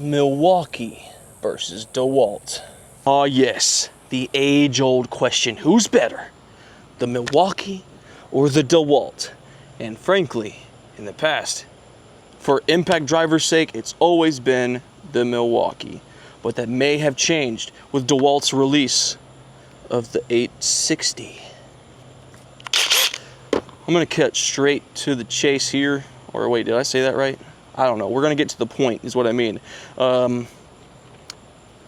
Milwaukee versus Dewalt. Ah yes, the age-old question, who's better? The Milwaukee or the Dewalt? And frankly, in the past, for impact driver's sake, it's always been the Milwaukee. But that may have changed with Dewalt's release of the 860. I'm gonna cut straight to the chase here. Or wait, did I say that right? I don't know. We're gonna get to the point, is what I mean.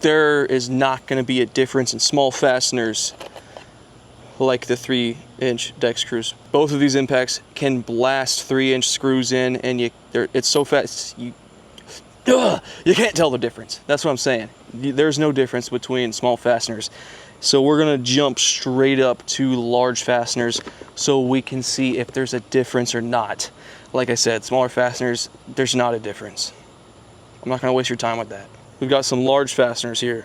There is not gonna be a difference in small fasteners like the 3-inch deck screws. Both of these impacts can blast 3-inch screws in, and it's so fast you can't tell the difference. That's what I'm saying. There's no difference between small fasteners. So we're gonna jump straight up to large fasteners so we can see if there's a difference or not. Like I said, smaller fasteners, there's not a difference. I'm not gonna waste your time with that. We've got some large fasteners here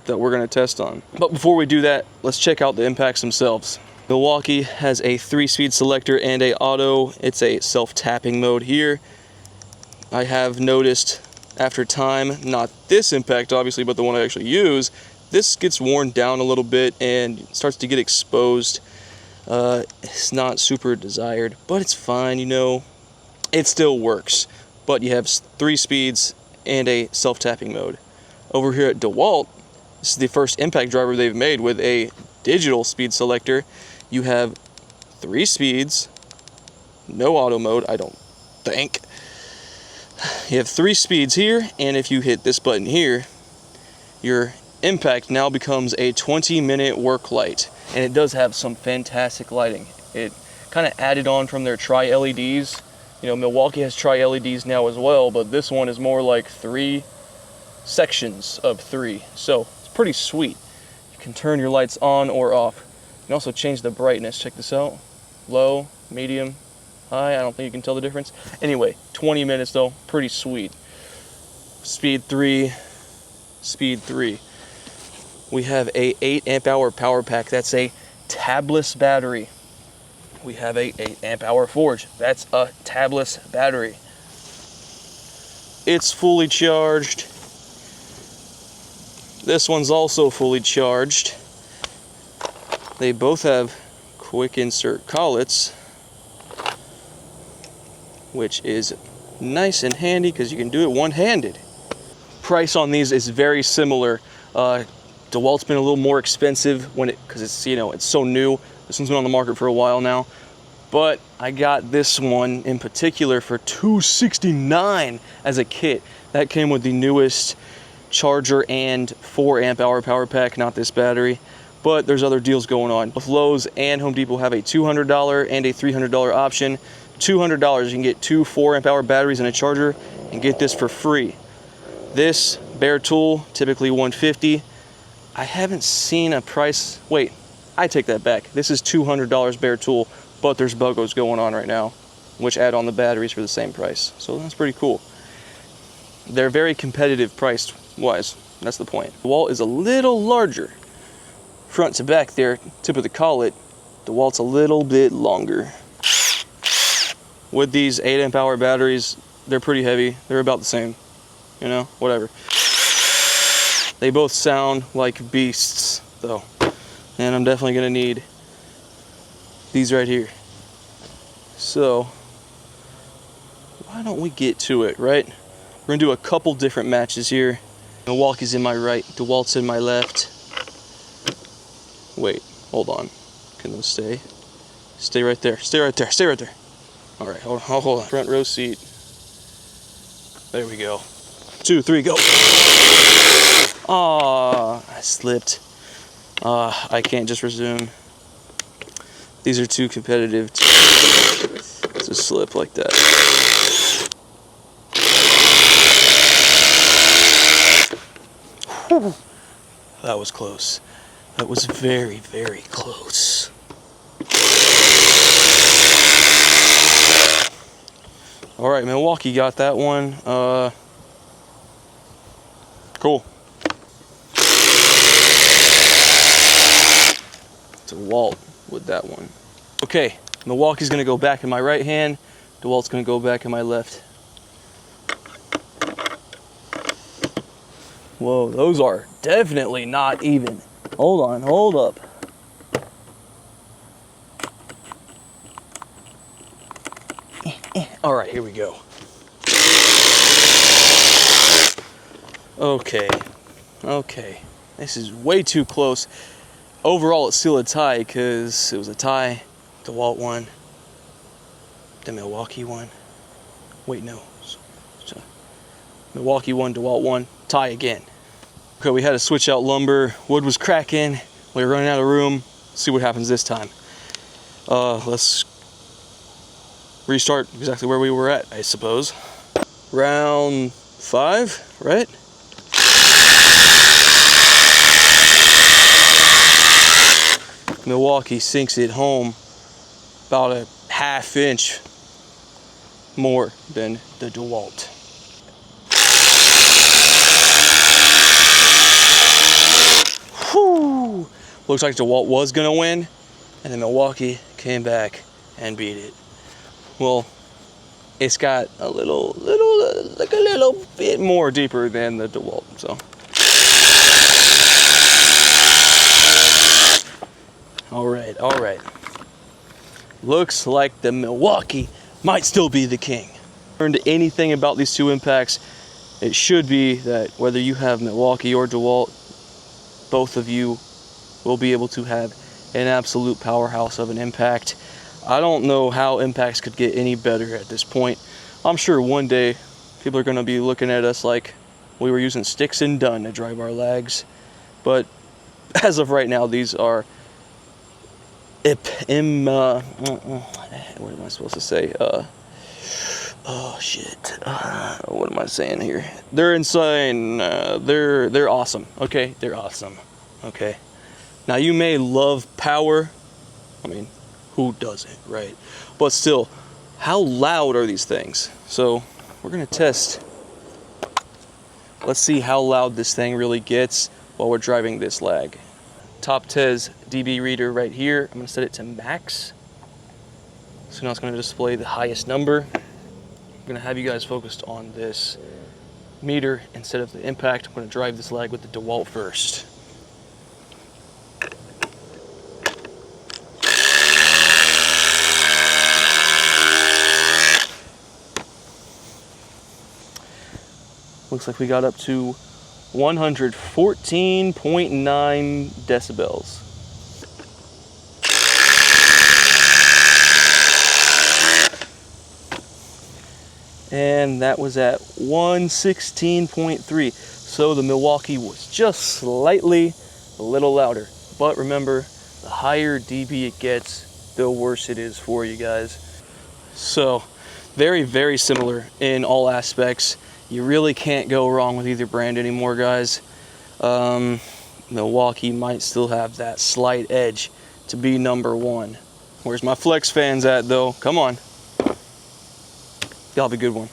that we're gonna test on. But before we do that, let's check out the impacts themselves. Milwaukee has a 3-speed selector and a auto. It's a self-tapping mode here. I have noticed after time, not this impact obviously, but the one I actually use, this gets worn down a little bit and starts to get exposed. It's not super desired, but it's fine, you know. It still works, but you have 3 speeds and a self-tapping mode. Over here at Dewalt, this is the first impact driver they've made with a digital speed selector. You have 3 speeds, no auto mode, I don't think. You have 3 speeds here, and if you hit this button here, your impact now becomes a 20-minute work light. And it does have some fantastic lighting. It kind of added on from their tri-LEDs. You know, Milwaukee has tri-LEDs now as well, but this one is more like 3 sections of 3. So it's pretty sweet. You can turn your lights on or off. You can also change the brightness. Check this out. Low, medium, high. I don't think you can tell the difference. Anyway, 20 minutes though, pretty sweet. Speed 3, speed 3. We have a 8 amp hour power pack. That's a tabless battery. We have a 8 amp hour forge. That's a tabless battery. It's fully charged. This one's also fully charged. They both have quick insert collets, which is nice and handy because you can do it one-handed. Price on these is very similar. DeWalt's been a little more expensive because it's, you know, it's so new. This one's been on the market for a while now, but I got this one in particular for $269 as a kit. That came with the newest charger and 4 amp hour power pack, not this battery, but there's other deals going on. Both Lowe's and Home Depot have a $200 and a $300 option. $200, you can get 2 4 amp hour batteries and a charger and get this for free. This bare tool, typically $150. I haven't seen a price. Wait, I take that back. This is $200 bare tool, but there's BOGOs going on right now, which add on the batteries for the same price. So that's pretty cool. They're very competitive price wise. That's the point. DeWalt is a little larger. Front to back there, tip of the collet, DeWalt's a little bit longer. With these 8 amp hour batteries, they're pretty heavy. They're about the same, you know, whatever. They both sound like beasts though. And I'm definitely gonna need these right here. So why don't we get to it, right? We're gonna do a couple different matches here. Milwaukee's in my right, DeWalt's in my left. Wait, hold on. Can those stay? Stay right there, stay right there, stay right there. All right, hold on. Front row seat. There we go. 2, 3, go. Ah, I slipped. I can't just resume. These are too competitive to slip like that. Whew. That was close. That was very, very close. All right, Milwaukee got that one. Cool. DeWalt with that one. Okay, Milwaukee's gonna go back in my right hand. DeWalt's gonna go back in my left. Whoa, those are definitely not even. Hold on, hold up. All right, here we go. Okay, this is way too close. Overall, it's still a tie because it was a tie. DeWalt won. The Milwaukee won. Wait, no. So, Milwaukee won, DeWalt won. Tie again. Okay, we had to switch out lumber. Wood was cracking. We were running out of room. Let's see what happens this time. Let's restart exactly where we were at, I suppose. Round 5, right? Milwaukee sinks it home about a ½ inch more than the DeWalt. Whew. Looks like DeWalt was gonna win, and then Milwaukee came back and beat it. Well, it's got a little bit more deeper than the DeWalt, so. All right. Looks like the Milwaukee might still be the king. Learned anything about these two impacts, it should be that whether you have Milwaukee or DeWalt, both of you will be able to have an absolute powerhouse of an impact. I don't know how impacts could get any better at this point. I'm sure one day people are going to be looking at us like we were using sticks and done to drive our lags. But as of right now, these are what am I supposed to say? Oh shit. What am I saying here? They're insane. They're awesome. Okay, they're awesome. Okay. Now you may love power. I mean, who doesn't, right? But still, how loud are these things? So we're gonna test. Let's see how loud this thing really gets while we're driving this lag. Top Tez dB reader right here. I'm gonna set it to max. So now it's gonna display the highest number. I'm gonna have you guys focused on this meter instead of the impact. I'm gonna drive this lag with the DeWalt first. Looks like we got up to 114.9 decibels. And that was at 116.3. So the Milwaukee was just slightly a little louder. But remember, the higher dB it gets, the worse it is for you guys. So very, very similar in all aspects. You really can't go wrong with either brand anymore, guys. Milwaukee might still have that slight edge to be #1. Where's my Flex fans at, though? Come on. Y'all have a good one.